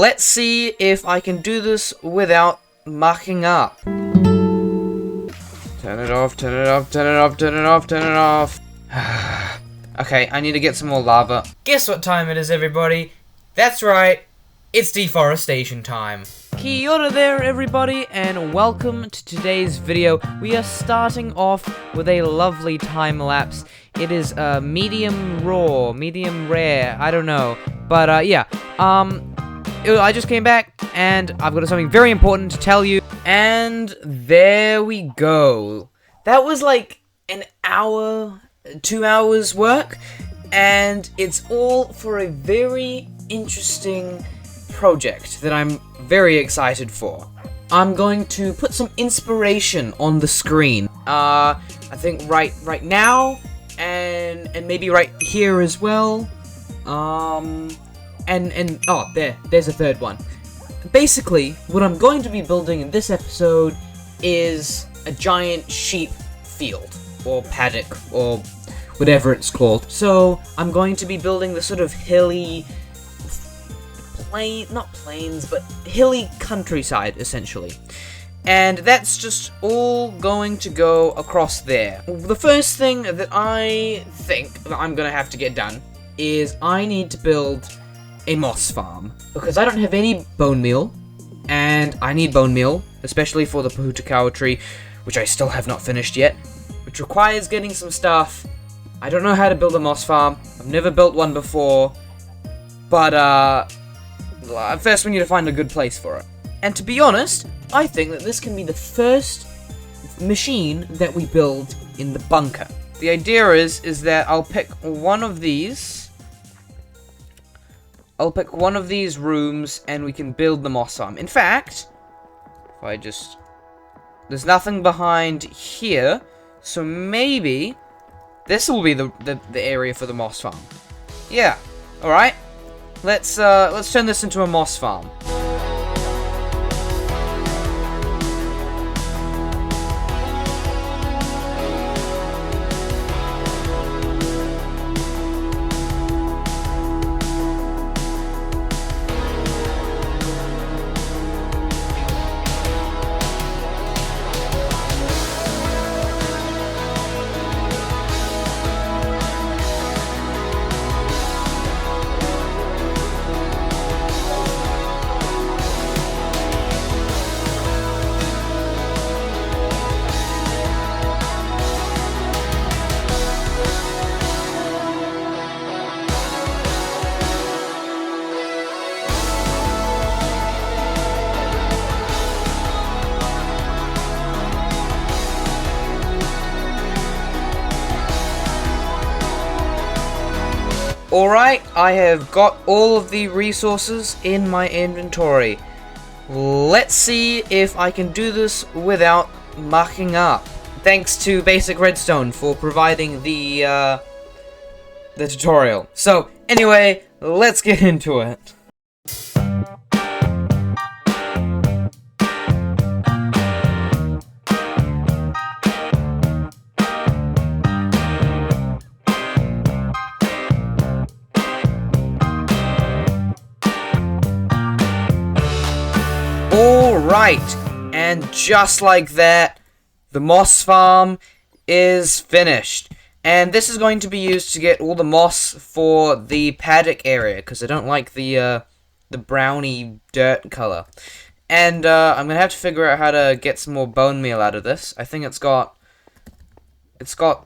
Let's see if I can do this without mucking up. Turn it off, turn it off, turn it off, turn it off, turn it off. Okay, I need to get some more lava. Guess what time it is, everybody? That's right, it's deforestation time. Kia ora there, everybody, and welcome to today's video. We are starting off with a lovely time lapse. It is medium raw, medium rare, I don't know. But yeah, I just came back and I've got something very important to tell you. And there we go. That was like an hour, 2 hours work, and it's all for a very interesting project that I'm very excited for. I'm going to put some inspiration on the screen. I think right now, and maybe right here as well. There's a third one. Basically, what I'm going to be building in this episode is a giant sheep field, or paddock, or whatever it's called. So, I'm going to be building the sort of hilly, not plains, but hilly countryside, essentially. And that's just all going to go across there. The first thing that I think that I'm going to have to get done is I need to build a moss farm, because I don't have any bone meal, and I need bone meal, especially for the Pahutakawa tree, which I still have not finished yet, which requires getting some stuff. I don't know how to build a moss farm. I've never built one before, but first we need to find a good place for it. And to be honest, I think that this can be the first machine that we build in the bunker. The idea is that I'll pick one of these. I'll pick one of these rooms and we can build the moss farm. In fact, if I just... there's nothing behind here, so maybe this will be the area for the moss farm. Yeah, alright. Let's turn this into a moss farm. Alright, I have got all of the resources in my inventory. Let's see if I can do this without mucking up. Thanks to Basic Redstone for providing the tutorial. So, anyway, let's get into it. Alright, and just like that, the moss farm is finished. And this is going to be used to get all the moss for the paddock area, because I don't like the browny dirt color. And I'm gonna have to figure out how to get some more bone meal out of this. I think it's got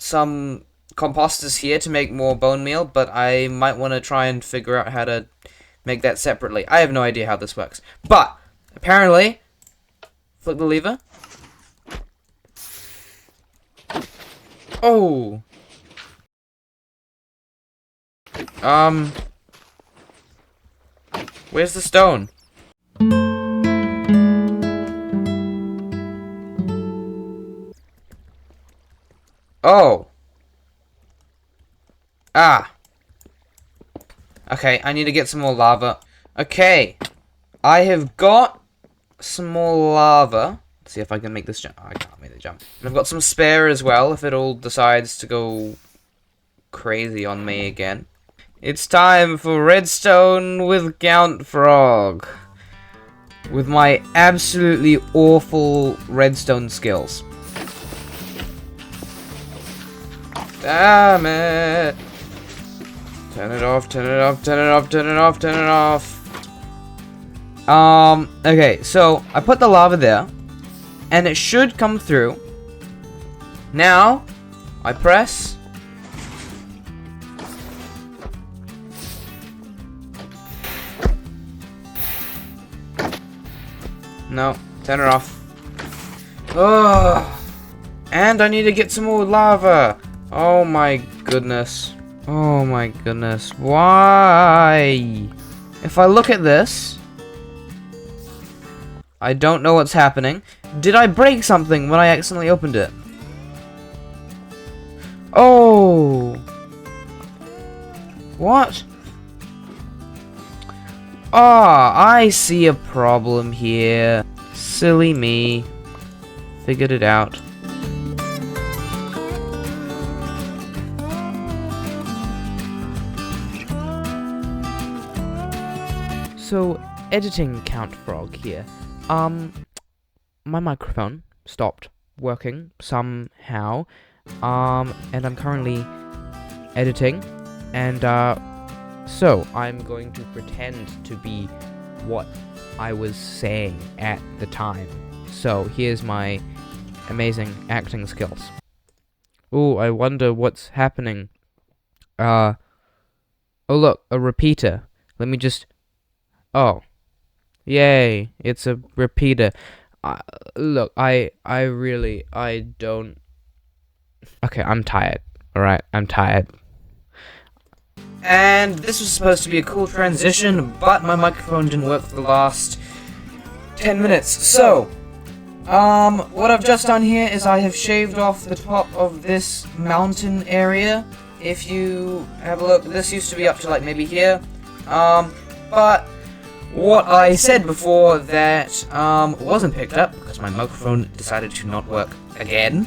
some composters here to make more bone meal, but I might want to try and figure out how to make that separately. I have no idea how this works, but apparently, flip the lever. Oh. Where's the stone? Oh. Ah. Okay, I need to get some more lava. Okay. I have got some more lava. Let's see if I can make this jump. Oh, I can't make the jump. And I've got some spare as well if it all decides to go crazy on me again. It's time for redstone with CountFrogg. With my absolutely awful redstone skills. Damn it! Turn it off, turn it off, turn it off, turn it off, turn it off. Okay, so I put the lava there, and it should come through. Now, I press. No, turn it off. Oh, and I need to get some more lava. Oh my goodness. Oh my goodness. Why? If I look at this, I don't know what's happening. Did I break something when I accidentally opened it? Oh. What? Ah, I see a problem here. Silly me. Figured it out. So, editing CountFrogg here. My microphone stopped working somehow. And I'm currently editing, and so I'm going to pretend to be what I was saying at the time. So here's my amazing acting skills. Ooh, I wonder what's happening. Oh look, a repeater. Let me just... Oh. Yay, it's a repeater. Look, I don't... Okay, I'm tired. Alright, I'm tired. And this was supposed to be a cool transition, but my microphone didn't work for the last 10 minutes. So, what I've just done here is I have shaved off the top of this mountain area. If you have a look, this used to be up to like maybe here. But what I said before that wasn't picked up because my microphone decided to not work again.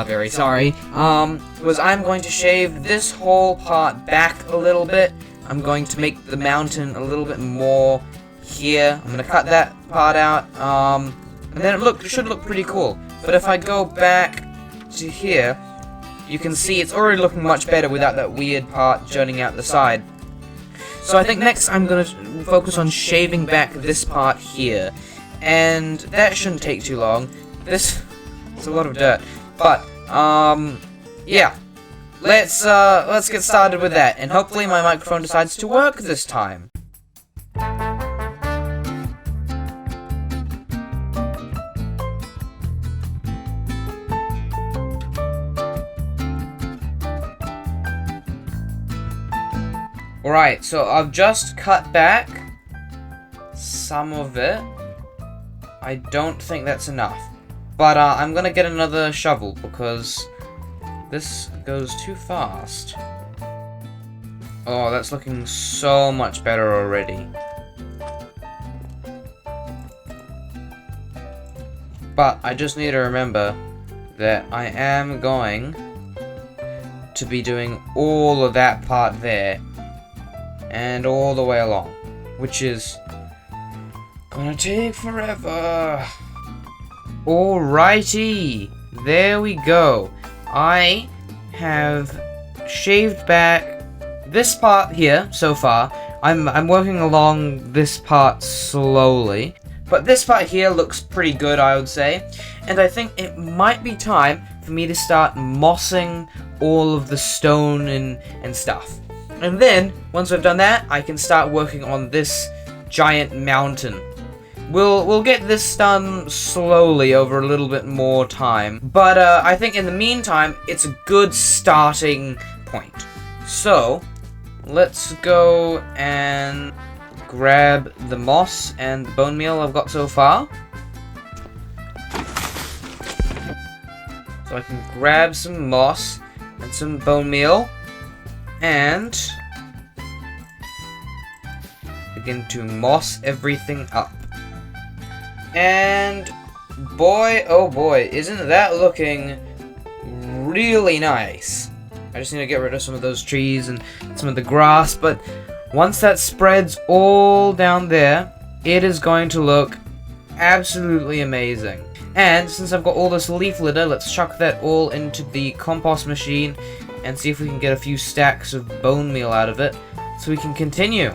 Very sorry. Was I'm going to shave this whole part back a little bit. I'm going to make the mountain a little bit more here. I'm gonna cut that part out. And then it should look pretty cool. But if I go back to here, you can see it's already looking much better without that weird part jutting out the side. So I think next I'm gonna focus on shaving back this part here. And that shouldn't take too long. It's a lot of dirt. But, yeah. Let's get started with that, and hopefully my microphone decides to work this time. Alright, so I've just cut back some of it. I don't think that's enough. But I'm gonna get another shovel because this goes too fast. Oh, that's looking so much better already. But I just need to remember that I am going to be doing all of that part there and all the way along, which is gonna take forever. Alrighty, there we go. I have shaved back this part here so far. I'm working along this part slowly, but this part here looks pretty good, I would say. And I think it might be time for me to start mossing all of the stone and stuff. And then, once we've done that, I can start working on this giant mountain. We'll get this done slowly over a little bit more time, but I think in the meantime, it's a good starting point. So, let's go and grab the moss and the bone meal I've got so far. So I can grab some moss and some bone meal, and begin to moss everything up. And boy, oh boy, isn't that looking really nice. I just need to get rid of some of those trees and some of the grass, but once that spreads all down there, it is going to look absolutely amazing. And since I've got all this leaf litter, let's chuck that all into the compost machine and see if we can get a few stacks of bone meal out of it so we can continue.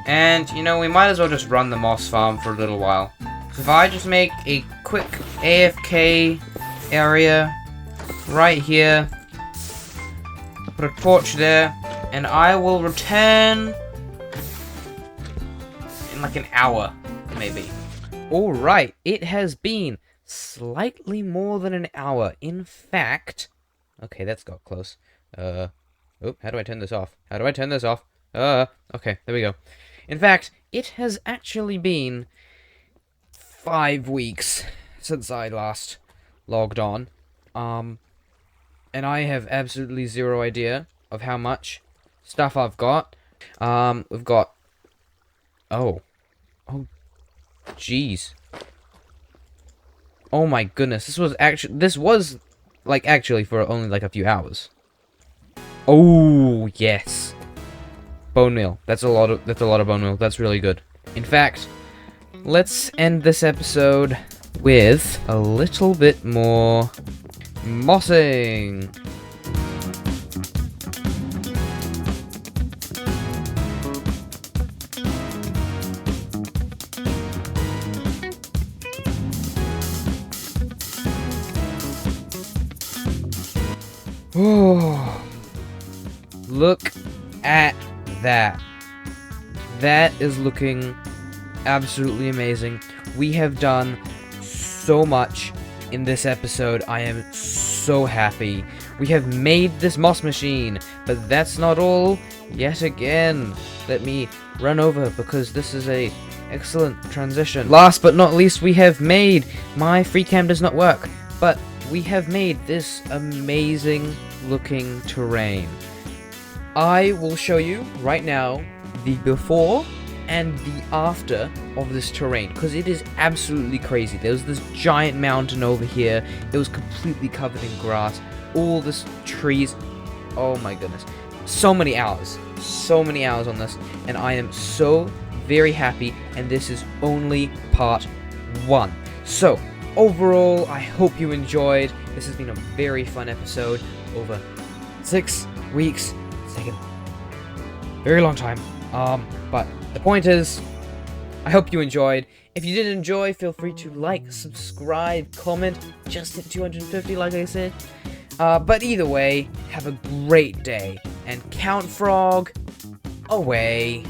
And, you know, we might as well just run the moss farm for a little while. So if I just make a quick AFK area right here, put a torch there, and I will return in like an hour, maybe. Alright, it has been slightly more than an hour. In fact, okay, that's got close. Oh, how do I turn this off? How do I turn this off? Okay, there we go. In fact, it has actually been 5 weeks since I last logged on. And I have absolutely zero idea of how much stuff I've got. We've got... Oh, jeez. Oh my goodness, this was actually for only like a few hours. Oh, yes. Bone meal. That's a lot of bone meal. That's really good. In fact, let's end this episode with a little bit more mossing. Oh, look at that. That is looking absolutely amazing. We have done so much in this episode. I am so happy. We have made this moss machine, but that's not all. Yet again, let me run over because this is a excellent transition. Last but not least, we have made... My free cam does not work, but we have made this amazing looking terrain. I will show you right now the before and the after of this terrain, because it is absolutely crazy. There was this giant mountain over here. It was completely covered in grass. All this trees. Oh my goodness. So many hours on this, and I am so very happy, and this is only part 1. So overall, I hope you enjoyed. This has been a very fun episode over 6 weeks. It's taken a very long time. But the point is, I hope you enjoyed. If you did enjoy, feel free to like, subscribe, comment. Just hit 250, like I said. But either way, have a great day. And CountFrogg away.